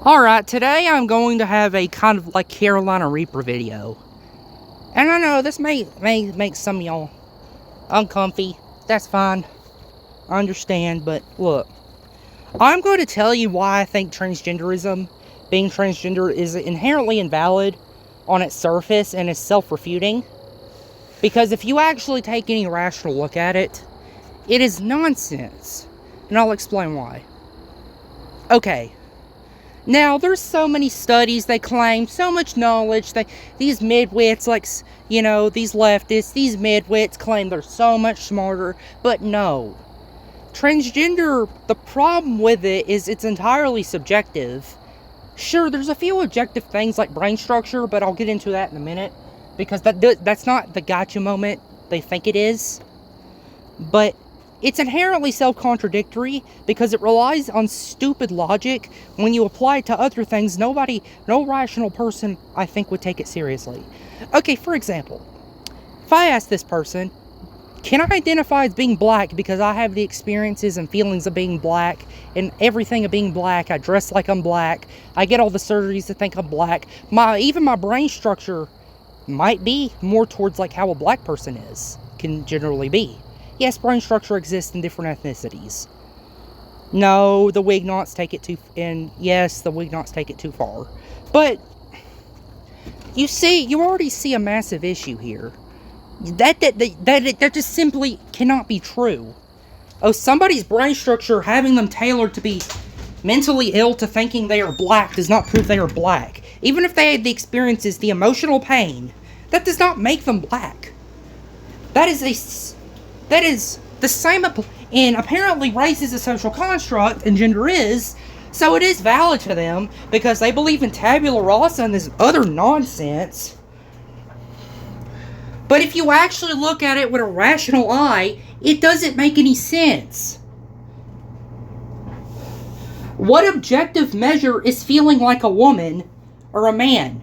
Alright, today I'm going to have a kind of like Carolina Reaper video. And I know this may make some of y'all uncomfy. That's fine. I understand, but look. I'm going to tell you why I think being transgender, is inherently invalid on its surface and is self-refuting. Because if you actually take any rational look at it, it is nonsense. And I'll explain why. Okay. Now, there's so many studies, they claim, so much knowledge, these midwits, these leftists, these midwits claim they're so much smarter, but no. Transgender, the problem with it is it's entirely subjective. Sure, there's a few objective things like brain structure, but I'll get into that in a minute, because that's not the gotcha moment they think it is. But it's inherently self-contradictory because it relies on stupid logic. When you apply it to other things, no rational person, I think, would take it seriously. Okay, for example, if I ask this person, can I identify as being black because I have the experiences and feelings of being black and everything of being black, I dress like I'm black, I get all the surgeries to think I'm black, even my brain structure might be more towards like how a black person can generally be. Yes, brain structure exists in different ethnicities. No, the Wignots take it too far. But you already see a massive issue here. That just simply cannot be true. Oh, somebody's brain structure having them tailored to be mentally ill to thinking they are black does not prove they are black. Even if they had the experiences, the emotional pain, that does not make them black. That is the same, and apparently race is a social construct, and gender is, so it is valid to them, because they believe in tabula rasa and this other nonsense. But if you actually look at it with a rational eye, it doesn't make any sense. What objective measure is feeling like a woman or a man?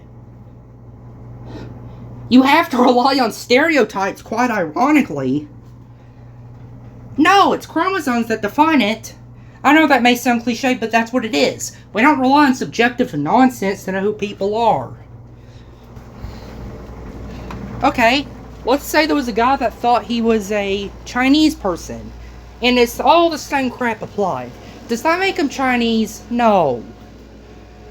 You have to rely on stereotypes, quite ironically. No, it's chromosomes that define it. I know that may sound cliche, but that's what it is. We don't rely on subjective nonsense to know who people are. Okay, let's say there was a guy that thought he was a Chinese person, and it's all the same crap applied. Does that make him Chinese? No.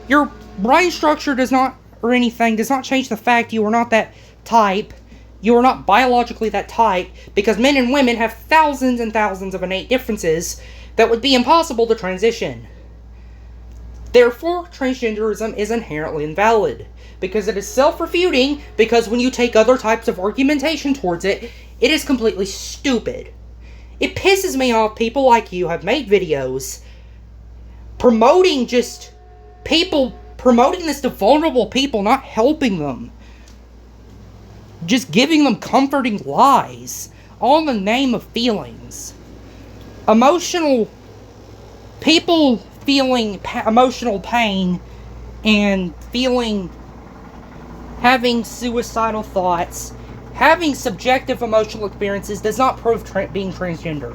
Your brain structure does not change the fact you are not that type. You are not biologically that type, because men and women have thousands and thousands of innate differences that would be impossible to transition. Therefore, transgenderism is inherently invalid, because it is self-refuting, because when you take other types of argumentation towards it, it is completely stupid. It pisses me off people like you have made videos promoting this to vulnerable people, not helping them. Just giving them comforting lies, all in the name of feelings. People feeling emotional pain and having suicidal thoughts, having subjective emotional experiences does not prove being transgender.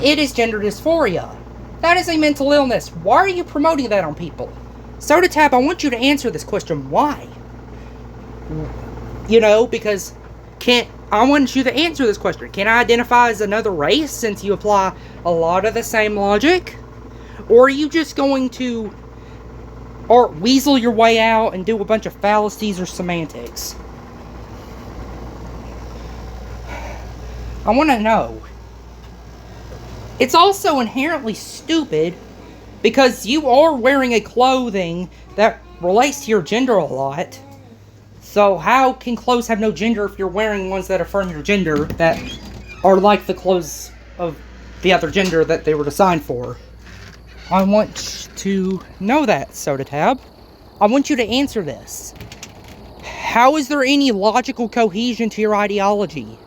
It is gender dysphoria. That is a mental illness. Why are you promoting that on people? SodaTab, I want you to answer this question. Why? Because I want you to answer this question. Can I identify as another race since you apply a lot of the same logic? Or are you just going to weasel your way out and do a bunch of fallacies or semantics? I want to know. It's also inherently stupid because you are wearing a clothing that relates to your gender a lot. So how can clothes have no gender if you're wearing ones that affirm your gender that are like the clothes of the other gender that they were designed for? I want to know that, SodaTab. I want you to answer this. How is there any logical cohesion to your ideology?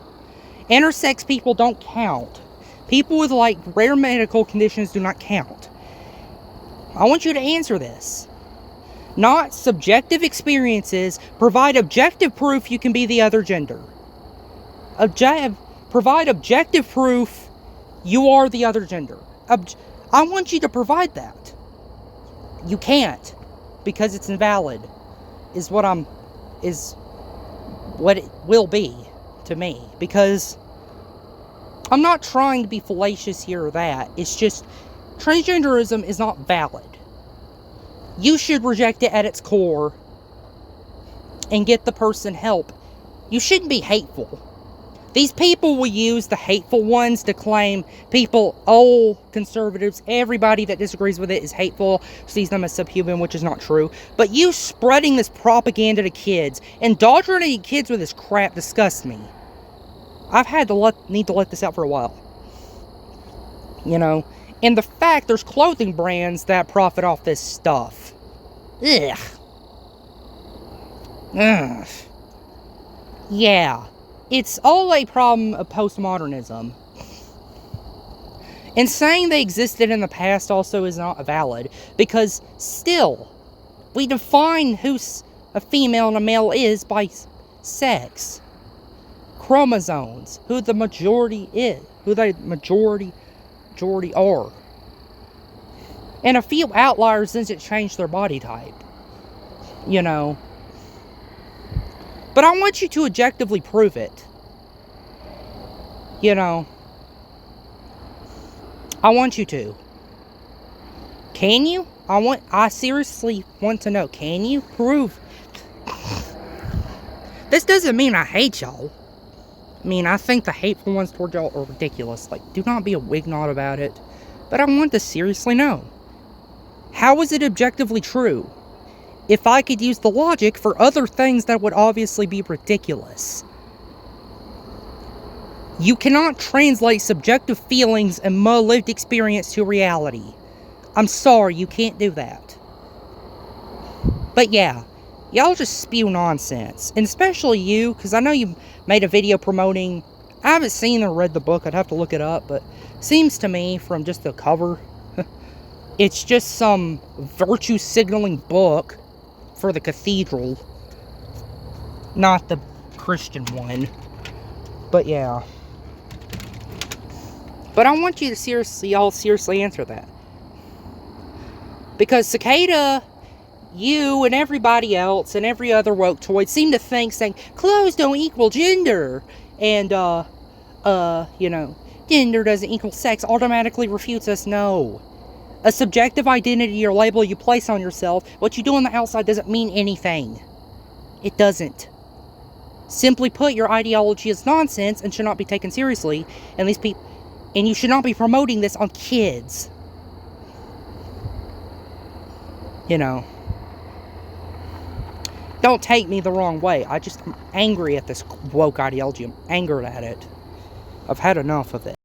Intersex people don't count. People with rare medical conditions do not count. I want you to answer this. Not subjective experiences provide objective proof you can be the other gender. Provide objective proof you are the other gender. I want you to provide that. You can't, because it's invalid, is what it will be to me. Because I'm not trying to be fallacious here or that. It's just, transgenderism is not valid. You should reject it at its core and get the person help. You shouldn't be hateful. These people will use the hateful ones to claim people, all conservatives, everybody that disagrees with it is hateful, sees them as subhuman, which is not true. But you spreading this propaganda to kids, indoctrinating kids with this crap disgusts me. I've had to need to let this out for a while. You know? And the fact there's clothing brands that profit off this stuff. Ugh. Ugh. Yeah. It's all a problem of postmodernism. And saying they existed in the past also is not valid. Because still, we define who a female and a male is by sex. Chromosomes. Who the majority is. Who the majority are. And a few outliers since it changed their body type. You know. But I want you to objectively prove it. You know. I want you to. Can you? I seriously want to know. Can you prove? This doesn't mean I hate y'all. I mean, I think the hateful ones toward y'all are ridiculous. Like, do not be a wignot about it. But I want to seriously know. How is it objectively true? If I could use the logic for other things that would obviously be ridiculous. You cannot translate subjective feelings and my lived experience to reality. I'm sorry, you can't do that. But yeah, y'all just spew nonsense. And especially you, because I know you made a video promoting... I haven't seen or read the book, I'd have to look it up, but seems to me from just the cover, it's just some virtue signaling book for the cathedral, not the Christian one. But yeah. But I want you to y'all seriously answer that. Because Cicada, you and everybody else and every other woke toy seem to think saying clothes don't equal gender and you know, gender doesn't equal sex automatically refutes us. No. A subjective identity or label you place on yourself, what you do on the outside doesn't mean anything. It doesn't. Simply put, your ideology is nonsense and should not be taken seriously. And you should not be promoting this on kids. You know. Don't take me the wrong way. I'm angry at this woke ideology. I'm angered at it. I've had enough of it.